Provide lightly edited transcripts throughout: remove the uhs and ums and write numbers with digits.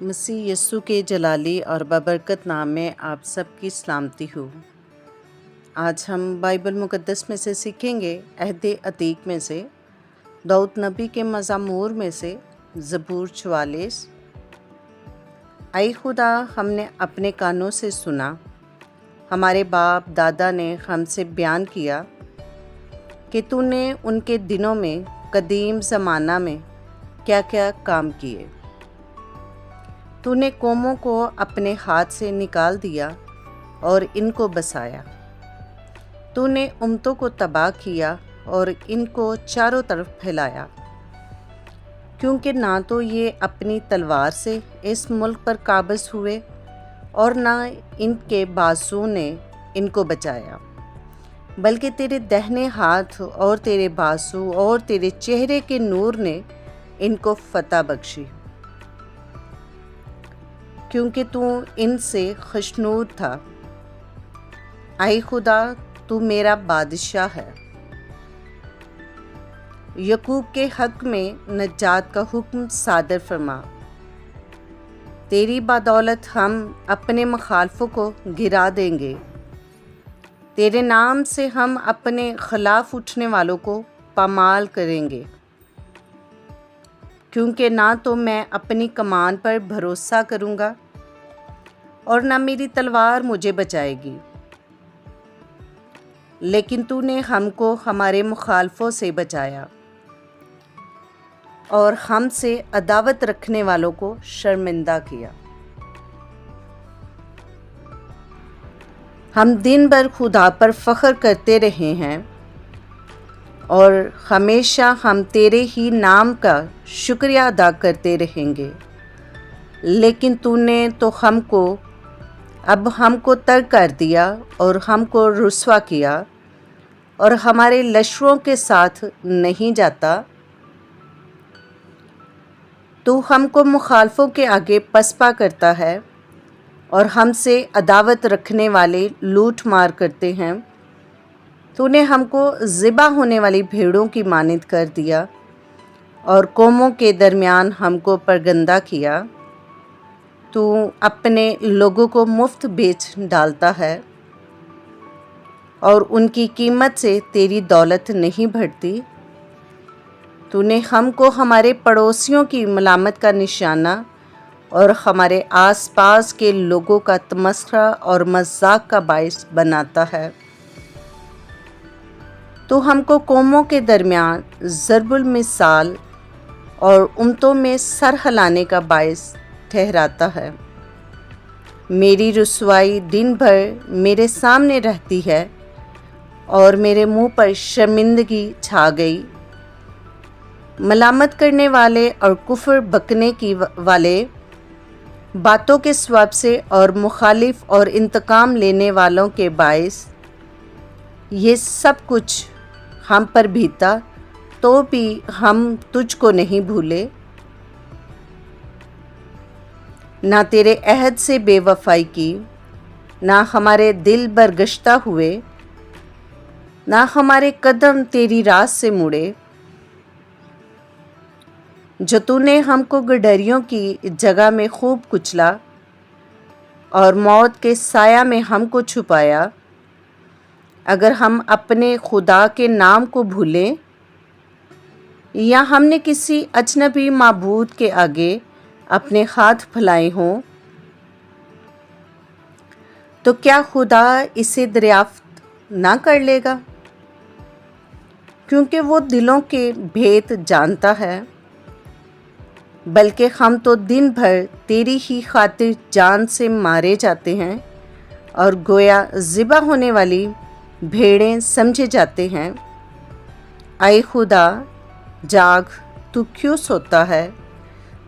مسیح یسوع کے جلالی اور ببرکت نام میں آپ سب کی سلامتی ہو۔ آج ہم بائبل مقدس میں سے سیکھیں گے عہد عتیق میں سے داؤد نبی کے مزامور میں سے زبور 44۔ اے خدا، ہم نے اپنے کانوں سے سنا، ہمارے باپ دادا نے ہم سے بیان کیا کہ تو نے ان کے دنوں میں قدیم زمانہ میں کیا کیا کام کیے۔ تو نے قوموں کو اپنے ہاتھ سے نکال دیا اور ان کو بسایا۔ تو نے امتوں کو تباہ کیا اور ان کو چاروں طرف پھیلایا، کیونکہ نہ تو یہ اپنی تلوار سے اس ملک پر قابض ہوئے اور نہ ان کے بازو نے ان کو بچایا، بلکہ تیرے دہنے ہاتھ اور تیرے بازو اور تیرے چہرے کے نور نے ان کو فتح بخشی، کیونکہ تو ان سے خوشنود تھا۔ اے خدا، تو میرا بادشاہ ہے۔ یعقوب کے حق میں نجات کا حکم صادر فرما۔ تیری بدولت ہم اپنے مخالفوں کو گرا دیں گے، تیرے نام سے ہم اپنے خلاف اٹھنے والوں کو پامال کریں گے، کیونکہ نہ تو میں اپنی کمان پر بھروسہ کروں گا اور نہ میری تلوار مجھے بچائے گی، لیکن تو نے ہم کو ہمارے مخالفوں سے بچایا اور ہم سے عداوت رکھنے والوں کو شرمندہ کیا۔ ہم دن بھر خدا پر فخر کرتے رہے ہیں اور ہمیشہ ہم تیرے ہی نام کا شکریہ ادا کرتے رہیں گے، لیکن تو نے تو اب ہم کو ترک کر دیا اور ہم کو رسوا کیا اور ہمارے لشکروں کے ساتھ نہیں جاتا۔ تو ہم کو مخالفوں کے آگے پسپا کرتا ہے اور ہم سے عداوت رکھنے والے لوٹ مار کرتے ہیں۔ تو نے ہم کو ذبح ہونے والی بھیڑوں کی مانند کر دیا اور قوموں کے درمیان ہم کو پرگندہ کیا۔ تو اپنے لوگوں کو مفت بیچ ڈالتا ہے اور ان کی قیمت سے تیری دولت نہیں بڑھتی۔ تو نے ہم کو ہمارے پڑوسیوں کی ملامت کا نشانہ اور ہمارے آس پاس کے لوگوں کا تمسخرہ اور مذاق کا باعث بناتا ہے۔ تو ہم کو قوموں کے درمیان ضرب المثال اور امتوں میں سر ہلانے کا باعث ٹھہراتا ہے۔ میری رسوائی دن بھر میرے سامنے رہتی ہے اور میرے منہ پر شرمندگی چھا گئی۔ ملامت کرنے والے اور کفر بکنے کی والے باتوں کے سبب سے اور مخالف اور انتقام لینے والوں کے باعث یہ سب کچھ ہم پر بیتا، تو بھی ہم تجھ کو نہیں بھولے۔ نہ تیرے عہد سے بے وفائی کی، نہ ہمارے دل برگشتہ ہوئے، نہ ہمارے قدم تیری راہ سے مڑے۔ جو تو نے ہم کو گڈریوں کی جگہ میں خوب کچلا اور موت کے سایہ میں ہم کو چھپایا۔ اگر ہم اپنے خدا کے نام کو بھولیں یا ہم نے کسی اجنبی معبود کے آگے اپنے ہاتھ پھیلائے ہوں، تو کیا خدا اسے دریافت نہ کر لے گا؟ کیونکہ وہ دلوں کے بھید جانتا ہے۔ بلکہ ہم تو دن بھر تیری ہی خاطر جان سے مارے جاتے ہیں اور گویا ذبح ہونے والی بھیڑیں سمجھے جاتے ہیں۔ اے خدا، جاگ، تو کیوں سوتا ہے؟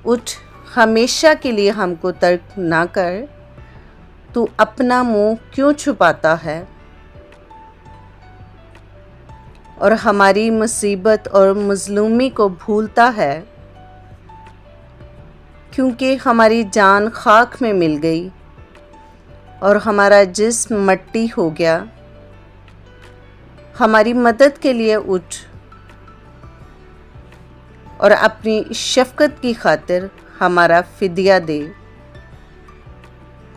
اٹھ، ہمیشہ کے لیے ہم کو ترک نہ کر۔ تو اپنا منہ کیوں چھپاتا ہے اور ہماری مصیبت اور مظلومی کو بھولتا ہے؟ کیونکہ ہماری جان خاک میں مل گئی اور ہمارا جسم مٹی ہو گیا۔ ہماری مدد کے لیے اٹھ اور اپنی شفقت کی خاطر ہمارا فدیہ دے۔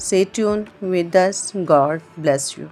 Stay tuned with us. God bless you.